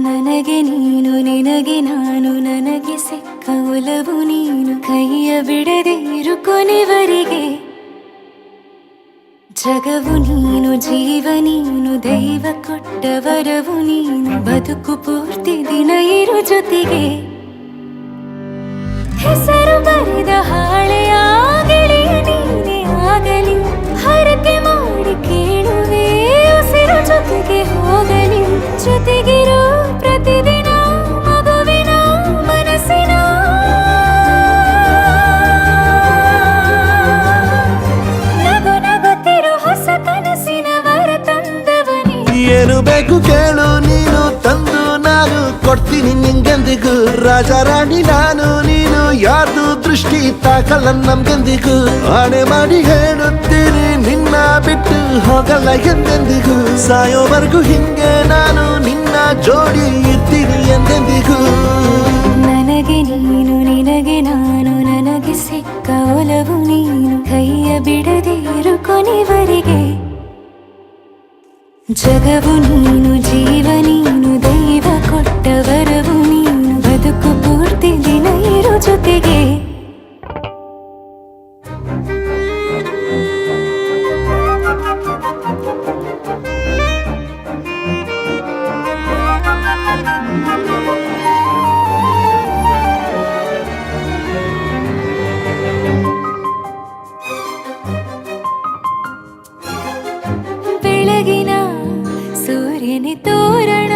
ನನಗೆ ನೀನು ನಿನಗೆ ನಾನು ನನಗೆ ಸಿಕ್ಕ ಒಲವು ನೀನು ಕೈಯ ಬಿಡದೆ ಇರು ಕೊನೆವರೆಗೆ ಜಗವು ನೀನು ಜೀವ ನೀನು ದೈವ ಕೊಟ್ಟ ವರವು ನೀನು ಬದುಕು ಪೂರ್ತಿ ದಿನ ಇರು ಜೊತೆಗೆ ಹೆಸರು ಬರೆದ ಹಾಳೆಯಾಗಲಿ ನೀನೇ ಆಗಲಿ ಹರಕೆ ಮಾಡಿ ಕೇಳುವೆ ಉಸಿರು ಜೊತೆಗೆ ಹೋಗಲಿ ಜೊತೆಗಿರೋ ಪ್ರತಿದಿನ ಮಗುವಿನ ಮನಸ್ಸಿನ ನಗು ನಗುತ್ತಿರೋ ಹೊಸ ಕನಸಿನ ವರ ತಂದವನೇ ಏನು ಬೇಕು ಕೇಳು ನೀನು ತಂದು ನಾನು ಕೊಡ್ತೀನಿ ನಿಂಗೆಂದಿಗೂ ರಾಜ ರಾಣಿ ನಾನು ನೀನು ಯಾರ್ದು ದೃಷ್ಟಿ ತಾಕಲ್ಲ ನಮ್ಗೆಂದಿಗೂ ಆಣೆ ಮಾಡಿ ಹೇಳುತ್ತೀನಿ ನಿನ್ನ ಬಿಟ್ಟು ಹೋಗಲ್ಲ ಎಂದೆಂದಿಗೂ ಸಾಯೋವರೆಗೂ ಹಿಂಗೆ ನಾನು ನಿನ್ನ ಜೋಡಿ ಇರ್ತೀನಿ ಎಂದೆಂದಿಗೂ ನನಗೆ ನೀನು ನಿನಗೆ ನಾನು ನನಗೆ ಸಿಕ್ಕ ಒಲವು ನೀನು ಕೈಯ ಬಿಡದೆ ಇರು ಕೊನೆವರೆಗೆ ಜಗವು ನೀನು ಜೀವ ನೀನು ದೈವ ಕೊಟ್ಟ ವರವು ನೀನು ಬದುಕು ಪೂರ್ತಿ ದಿನ ಇರು ಜೊತೆಗೆ ಬೆಳಗಿನ ಸೂರ್ಯನ ತೋರಣ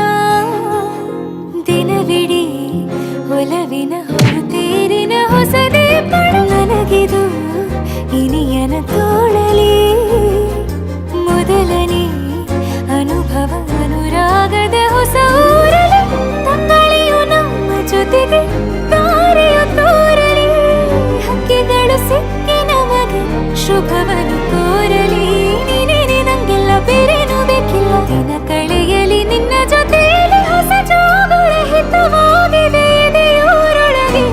ದಿನವಿಡೀ ಒಲವಿನ ಹೊರತೇರಿನ ಹೊಸದೇ ಪಡ ನನಗಿದು ಇನಿಯನ ತೋಳಲಿ ಮೊದಲನೇ ಅನುಭವ ಅನುರಾಗದ ಹೊಸ ಊರಲಿ ತಂಗಳಿಯು ನಮ್ಮ ಜೊತೆಗೆ ತಾರೆಯು ತೋರಲಿ ಹಕ್ಕಿಗಳು ಸಿಕ್ಕಿ ನಮಗೆ ಶುಭವನ್ನು ಕೋರಲಿ ಬೇರೇನು ಬೇಕಿಲ್ಲ ದಿನ ಕಳೆಯಲಿ ನಿನ್ನ ಜೊತೆಯಲ್ಲಿ ಹೊಸ ಜೋಗುಳ ಹಿತವಾಗಿದೆ ದೇವರೊಳಗೆ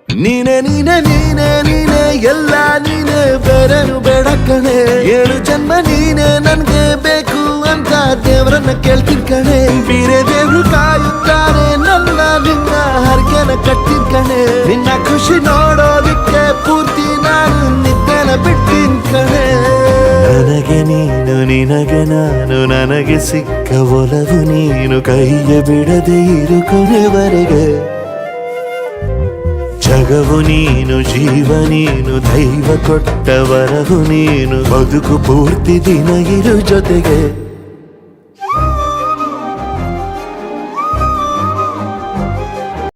ನೀನೆ ನೀನೆ ನೀನೆ ನೀನೆ ಎಲ್ಲ ನೀನೆ ಬೇರೆನು ಬೇಡ ಕಣೆ 7 ಜನ್ಮ ನೀನೆ ನನ್ಗೆ ಬೇಕು ಅಂತ ದೇವರನ್ನ ಕೇಳ್ತೀನಿ ಕಣೆ ಬೇರೆ ದೇವ್ರು ಕಾಯುತ್ತಾರೆ ನನ್ನ ನಿನ್ನ ಹರಕೆನ ಕಟ್ತೀನಿ ಕಣೆ ನಿನ್ನ ಖುಷಿ ನೋಡೋದಿಕ್ಕೆ ಪೂರ್ತಿ ನಾನು ನಿದ್ದೆನ ಬಿಟ್ಟಿನ್ ಕಣೆ ನನಗೆ ನೀನು ನಿನಗೆ ನಾನು ನನಗೆ ಸಿಕ್ಕ ಒಲವು ನೀನು ಕೈಯ ಬಿಡದೆ ಇರು ಕೊನೆವರೆಗೆ ಜಗವು ನೀನು ಜೀವ ನೀನು ದೈವ ಕೊಟ್ಟ ವರವು ನೀನು ಬದುಕು ಪೂರ್ತಿ ದಿನ ಇರು ಜೊತೆಗೆ